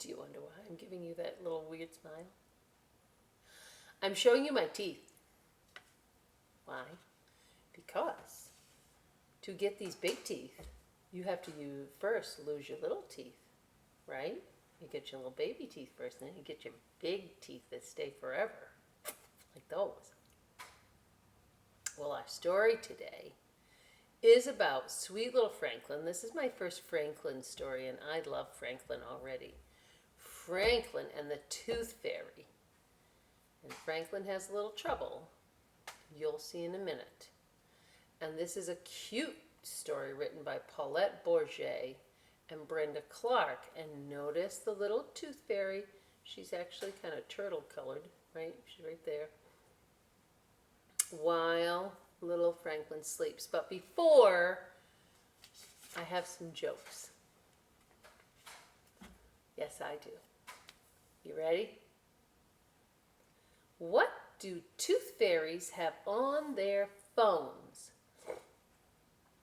Do you wonder why I'm giving you that little weird smile? I'm showing you my teeth. Why? Because to get these big teeth, you have to first lose your little teeth, right? You get your little baby teeth first, and then you get your big teeth that stay forever, like those. Well, our story today is about sweet little Franklin. This is my first Franklin story, and I love Franklin already. Franklin and the Tooth Fairy. And Franklin has a little trouble. You'll see in a minute. And this is a cute story written by Paulette Bourgeois and Brenda Clark. And notice the little Tooth Fairy. She's actually kind of turtle colored, right? She's right there. While little Franklin sleeps. But before, I have some jokes. Yes, I do. You ready? What do tooth fairies have on their phones?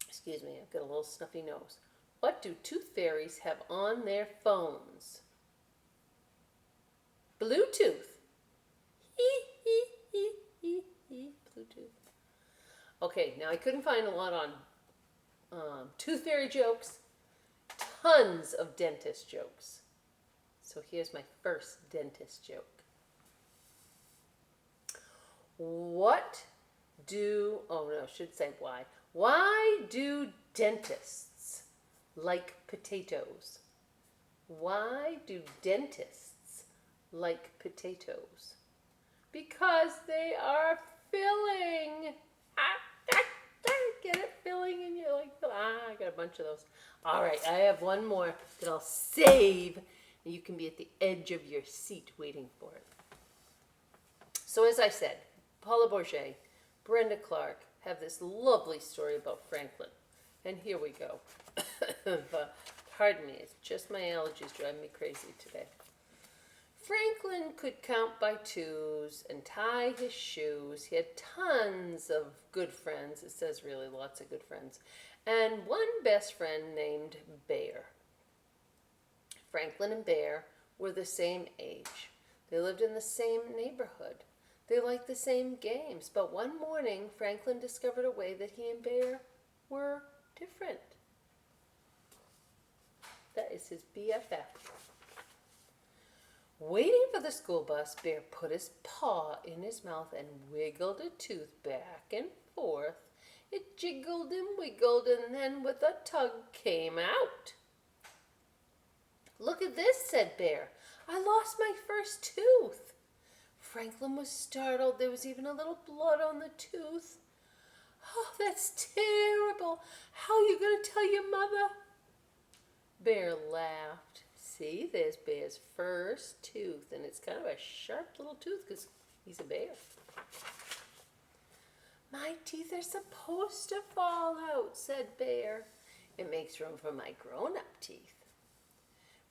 Excuse me, I've got a little snuffy nose. What do tooth fairies have on their phones? Bluetooth. Bluetooth. Okay, now I couldn't find a lot on tooth fairy jokes. Tons of dentist jokes. So here's my first dentist joke. Should say why. Why do dentists like potatoes? Why do dentists like potatoes? Because they are filling. Get it? Filling, and you're like, I got a bunch of those. All right, I have one more that I'll save, and you can be at the edge of your seat waiting for it. So as I said, Paula Bourgeois, Brenda Clark have this lovely story about Franklin. And here we go. Pardon me, it's just my allergies driving me crazy today. Franklin could count by twos and tie his shoes. He had tons of good friends. It says really lots of good friends. And one best friend named Bear. Franklin and Bear were the same age. They lived in the same neighborhood. They liked the same games. But one morning, Franklin discovered a way that he and Bear were different. That is his BFF. Waiting for the school bus, Bear put his paw in his mouth and wiggled a tooth back and forth. It jiggled and wiggled, and then with a tug came out. "Look at this," said Bear. "I lost my first tooth." Franklin was startled. There was even a little blood on the tooth. "Oh, that's terrible. How are you going to tell your mother?" Bear laughed. See, there's Bear's first tooth, and it's kind of a sharp little tooth because he's a bear. "My teeth are supposed to fall out," said Bear. "It makes room for my grown-up teeth."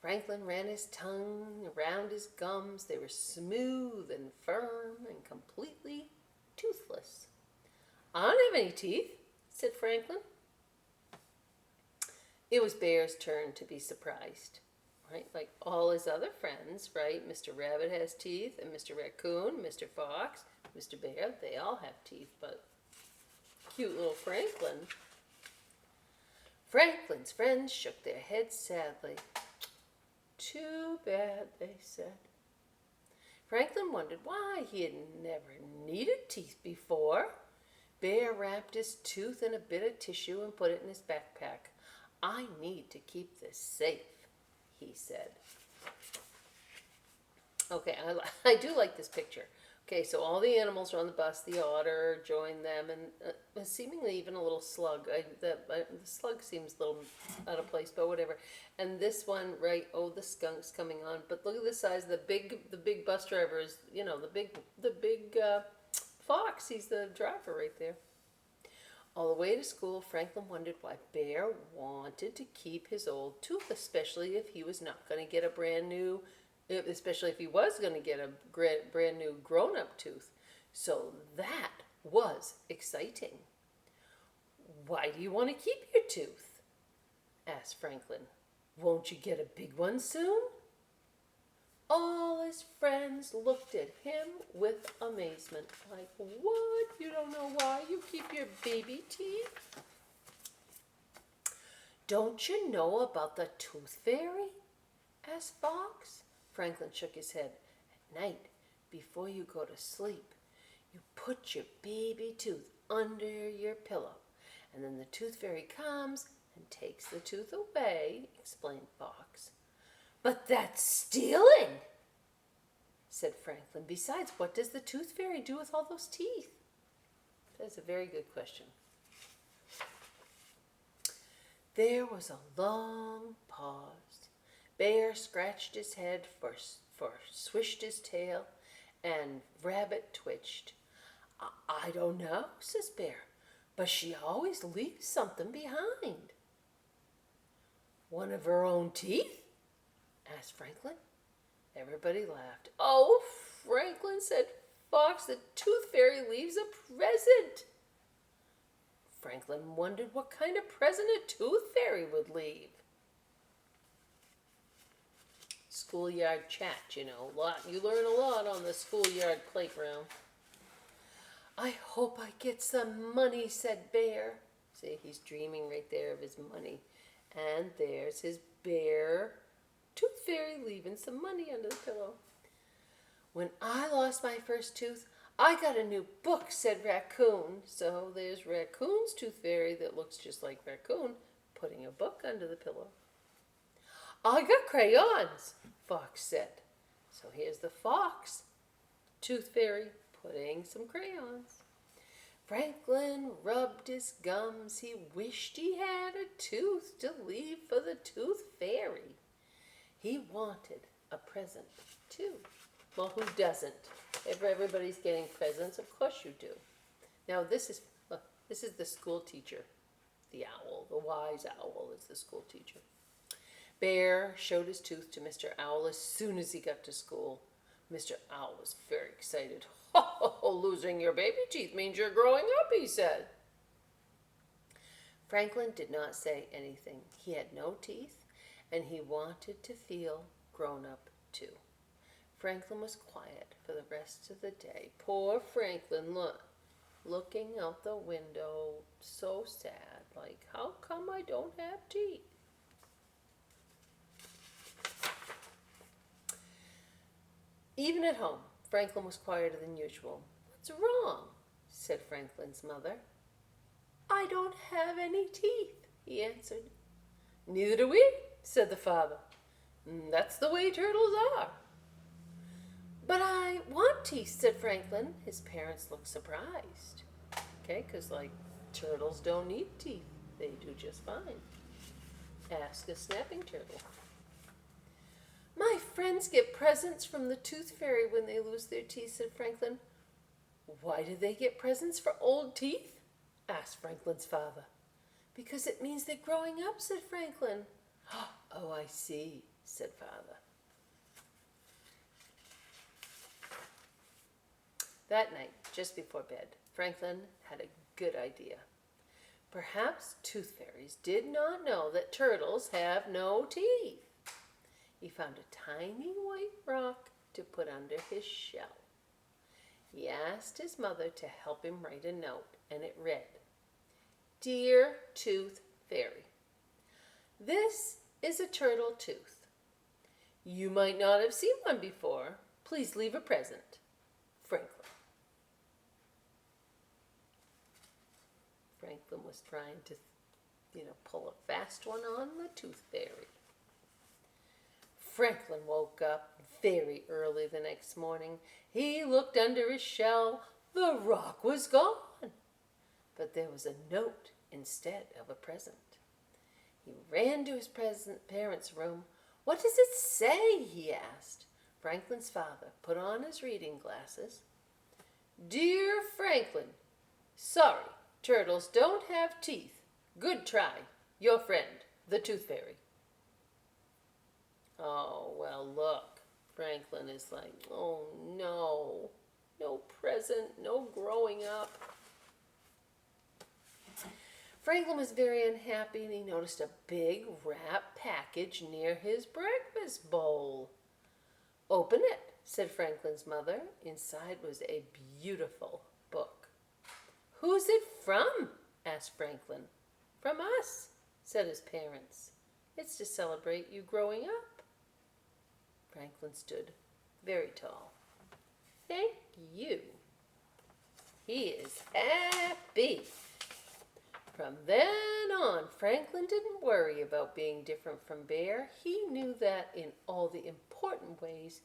Franklin ran his tongue around his gums. They were smooth and firm and completely toothless. "I don't have any teeth," said Franklin. It was Bear's turn to be surprised, right? Like all his other friends, right? Mr. Rabbit has teeth, and Mr. Raccoon, Mr. Fox, Mr. Bear, they all have teeth, but cute little Franklin. Franklin's friends shook their heads sadly. "Too bad," they said. Franklin wondered why he had never needed teeth before. Bear wrapped his tooth in a bit of tissue and put it in his backpack. "I need to keep this safe," he said. Okay, I do like this picture. Okay, so all the animals are on the bus. The otter joined them, and seemingly even a little slug. The slug seems a little out of place, but whatever. And this one, right? Oh, the skunk's coming on. But look at the size. The big bus driver is, the big fox. He's the driver right there. All the way to school, Franklin wondered why Bear wanted to keep his old tooth, especially if he was not going to get a brand new grown-up tooth. So that was exciting. "Why do you want to keep your tooth?" asked Franklin. "Won't you get a big one soon?" All his friends looked at him with amazement, like, what? You don't know why you keep your baby teeth? Don't you know about the tooth fairy? Asked Fox. Franklin shook his head. At night, before you go to sleep, you put your baby tooth under your pillow, and then the tooth fairy comes and takes the tooth away, explained Fox. But that's stealing, said Franklin. Besides, what does the tooth fairy do with all those teeth? That's a very good question. There was a long pause. Bear scratched his head, for swished his tail, and Rabbit twitched. I don't know, says Bear, but she always leaves something behind. One of her own teeth? Asked Franklin. Everybody laughed. Oh, Franklin, said Fox, the tooth fairy leaves a present. Franklin wondered what kind of present a tooth fairy would leave. Schoolyard chat, you learn a lot on the schoolyard playground. I hope I get some money, said Bear. See, he's dreaming right there of his money. And there's his bear tooth fairy leaving some money under the pillow. When I lost my first tooth, I got a new book, said Raccoon. So there's Raccoon's tooth fairy that looks just like Raccoon, putting a book under the pillow. I got crayons, Fox said. So here's the Fox tooth fairy putting some crayons. Franklin rubbed his gums. He wished he had a tooth to leave for the tooth fairy. He wanted a present, too. Well, who doesn't? If everybody's getting presents, of course you do. Now, this is the school teacher, the owl. The wise owl is the school teacher. Bear showed his tooth to Mr. Owl as soon as he got to school. Mr. Owl was very excited. Oh, losing your baby teeth means you're growing up, he said. Franklin did not say anything. He had no teeth, and he wanted to feel grown up, too. Franklin was quiet for the rest of the day. Poor Franklin, looking out the window, so sad, like, how come I don't have teeth? Even at home, Franklin was quieter than usual. What's wrong? Said Franklin's mother. I don't have any teeth, he answered. Neither do we, said the father. That's the way turtles are. But I want teeth, said Franklin. His parents looked surprised. Okay, because turtles don't need teeth. They do just fine. Ask a snapping turtle. My friends get presents from the tooth fairy when they lose their teeth, said Franklin. Why do they get presents for old teeth? Asked Franklin's father. Because it means they're growing up, said Franklin. Oh, I see, said father. That night, just before bed, Franklin had a good idea. Perhaps tooth fairies did not know that turtles have no teeth. He found a tiny white rock to put under his shell. He asked his mother to help him write a note, and it read, Dear Tooth Fairy, this is a turtle tooth. You might not have seen one before. Please leave a present. Franklin. Franklin was trying to, pull a fast one on the tooth fairy. Franklin woke up very early the next morning. He looked under his shell. The rock was gone. But there was a note instead of a present. He ran to his parents' room. What does it say? He asked. Franklin's father put on his reading glasses. Dear Franklin, sorry, turtles don't have teeth. Good try. Your friend, the Tooth Fairy. Oh, well, look. Franklin is like, oh, no. No present, no growing up. Franklin was very unhappy, and he noticed a big wrapped package near his breakfast bowl. Open it, said Franklin's mother. Inside was a beautiful book. Who's it from? Asked Franklin. From us, said his parents. It's to celebrate you growing up. Franklin stood very tall. Thank you. He is happy. From then on, Franklin didn't worry about being different from Bear. He knew that in all the important ways,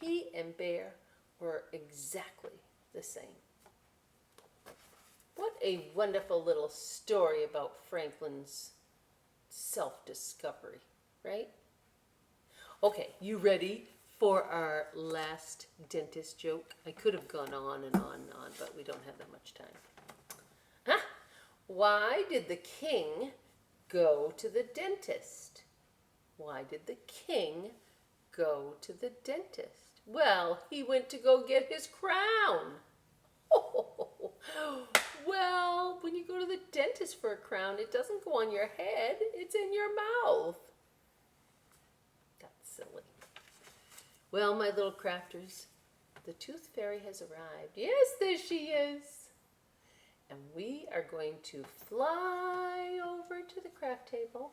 he and Bear were exactly the same. What a wonderful little story about Franklin's self-discovery, right? Okay, you ready for our last dentist joke? I could have gone on and on and on, but we don't have that much time. Huh? Why did the king go to the dentist? Why did the king go to the dentist? Well, he went to go get his crown. Well, when you go to the dentist for a crown, it doesn't go on your head, it's in your mouth. That's silly. Well, my little crafters, the tooth fairy has arrived. Yes, there she is. And we are going to fly over to the craft table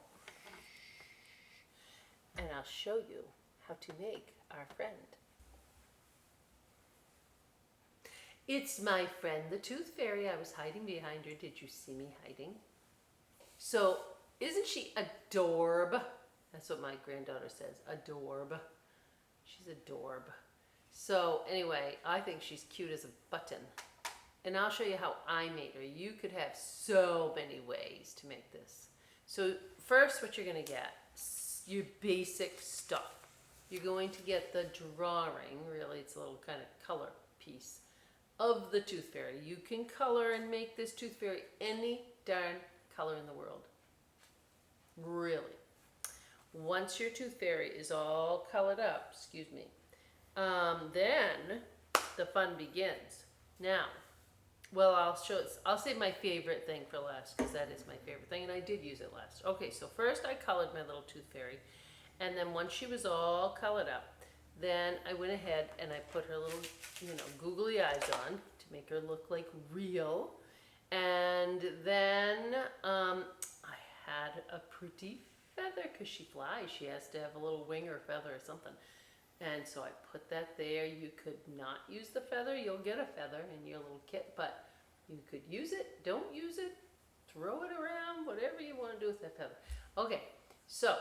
and I'll show you how to make our friend. It's my friend, the tooth fairy. I was hiding behind her. Did you see me hiding? So, isn't she adorb? That's what my granddaughter says, adorb. She's adorb. So, anyway, I think she's cute as a button. And I'll show you how I made her. You could have so many ways to make this. So, first what you're going to get, your basic stuff. You're going to get the drawing, really it's a little kind of color piece, of the tooth fairy. You can color and make this tooth fairy any darn color in the world. Really. Once your tooth fairy is all colored up, then the fun begins. Now, well, I'll save my favorite thing for last because that is my favorite thing and I did use it last. Okay, so first I colored my little tooth fairy and then once she was all colored up, then I went ahead and I put her little, googly eyes on to make her look like real. And then I had a pretty feather because she flies. She has to have a little wing or feather or something. And so I put that there. You could not use the feather. You'll get a feather in your little kit, but you could use it, don't use it, throw it around, whatever you want to do with that feather. Okay, so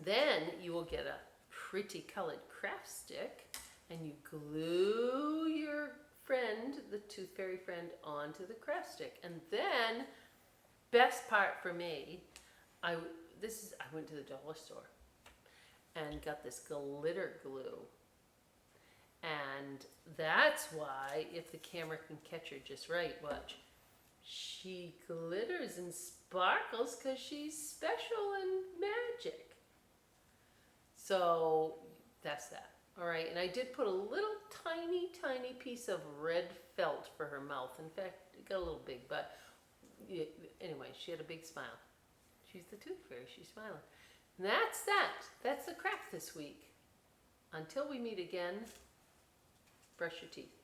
then you will get a pretty colored craft stick and you glue your friend, the tooth fairy friend, onto the craft stick. And then, best part for me, I went to the dollar store and got this glitter glue. And that's why, if the camera can catch her just right, watch, she glitters and sparkles because she's special and magic. So that's that. All right, and I did put a little tiny piece of red felt for her mouth. In fact, it got a little big, but anyway, she had a big smile. She's the tooth fairy, she's smiling. And that's that. That's the craft this week. Until we meet again, brush your teeth.